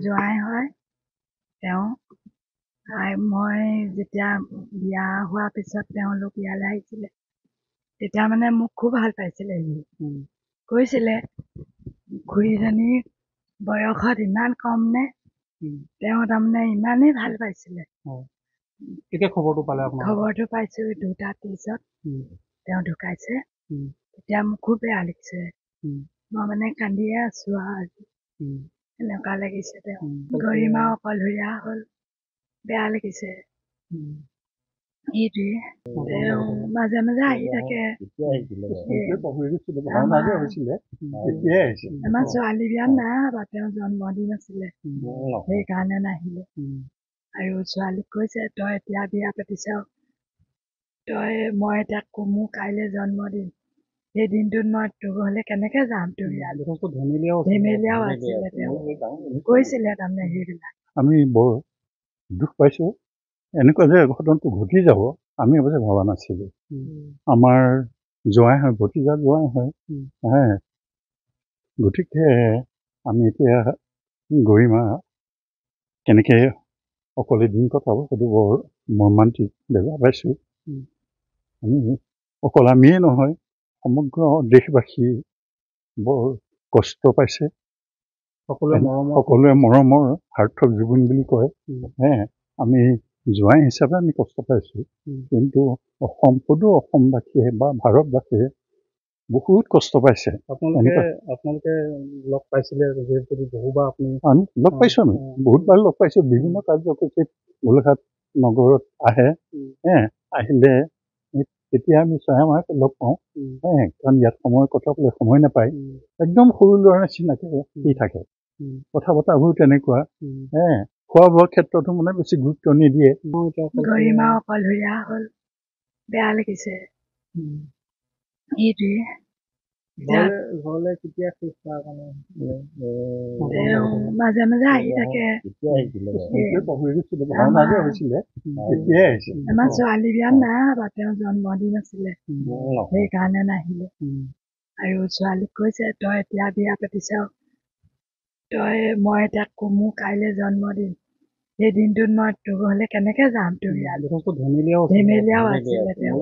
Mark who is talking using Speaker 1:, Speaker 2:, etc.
Speaker 1: জোৱাই হয় তেওঁ। মই যেতিয়া বিয়া হোৱাৰ পিছত তেওঁলোক ইয়ালৈ আহিছিলে তেতিয়া মানে মোক খুব ভাল পাইছিলে। সি কৈছিলে খুৰীজনীৰ বয়সত ইমান কম নে, তেওঁ তাৰমানে ইমানেই ভাল পাইছিলে।
Speaker 2: কেতিয়া খবৰটো পালে আপোনাৰ?
Speaker 1: খবৰটো পাইছো 2:30 তেওঁ ঢুকাইছে। তেতিয়া মোক খুব বেয়া লাগিছে। মই মানে কান্দিয়ে আছো আজি। এনেকুৱা লাগিছে তেওঁ গৰিমা অকলশৰীয়া হ'ল, বেয়া লাগিছে। এইটোৱে তেওঁ মাজে মাজে আহি থাকে। আমাৰ ছোৱালী বিয়াত নাই বা তেওঁৰ জন্মদিন আছিলে, সেইকাৰণে নাহিলে। আৰু ছোৱালীক কৈছে তই এতিয়া বিয়া পাতিছ, মই তাক মোৰ কাইলৈ জন্মদিন, সেই দিনটোত মই তোৰ ঘৰলে কেনেকে যাম? তোৰ ধেমেলীয়াও আছিলে। তেওঁ কৈছিলে তাৰমানে সেইবিলাক।
Speaker 3: আমি বৰ দুখ পাইছো, এনেকুৱা যে ঘটনাটো ঘটি যাব আমি অৱশ্যে ভবা নাছিলো। আমাৰ জোৱাই হয়, ভতিজা জোৱাই হয়। গতিকে আমি এতিয়া গৰিমা কেনেকে অকলে দিন কটাব সেইটো বৰ মৰ্মান্তিক বেয়া পাইছো। আমি অকল আমিয়ে নহয়, সমগ্ৰ দেশবাসী বৰ কষ্ট পাইছে। সকলোৱে মৰমৰ সাৰ্থক জীৱন বুলি কয়। আমি জোৱাই হিচাপে আমি কষ্ট পাইছো, কিন্তু অসমবাসীয়ে বা ভাৰতবাসীয়ে বহুত কষ্ট পাইছে।
Speaker 2: আপোনালোকে লগ পাইছিলে বহুবাৰ আপুনি?
Speaker 3: আমি লগ পাইছো, আমি বহুতবাৰ লগ পাইছো। বিভিন্ন কাৰ্যসূচীত গোলাঘাট নগৰত আহে। আহিলে তেতিয়া আমি ছয়মাহত লগ পাওঁ। কাৰণ ইয়াত সময় কটাবলৈ সময় নাপায়। একদম সৰু ল'ৰাৰ নিচিনাকে সি থাকে। কথা বতৰাবোৰ তেনেকুৱা। খোৱা বোৱাৰ ক্ষেত্ৰতো মানে বেছি গুৰুত্ব নিদিয়ে।
Speaker 1: গৰিমা অকলশৰীয়া হ'ল, বেয়া লাগিছে। এইটোৱে তেওঁ মাজে মাজে আহি থাকে। আমাৰ ছোৱালী বিয়াত নাই বা তেওঁৰ জন্মদিন আছিলে, সেইকাৰণে নাহিলে। আৰু ছোৱালীক কৈছে তই এতিয়া বিয়া পাতিছ, মই তাক মোৰ কাইলৈ জন্মদিন, সেই দিনটোত মই তোৰ ঘৰলে কেনেকে যাম? তোৰ ধেমেলীয়াও আছিলে তেওঁ।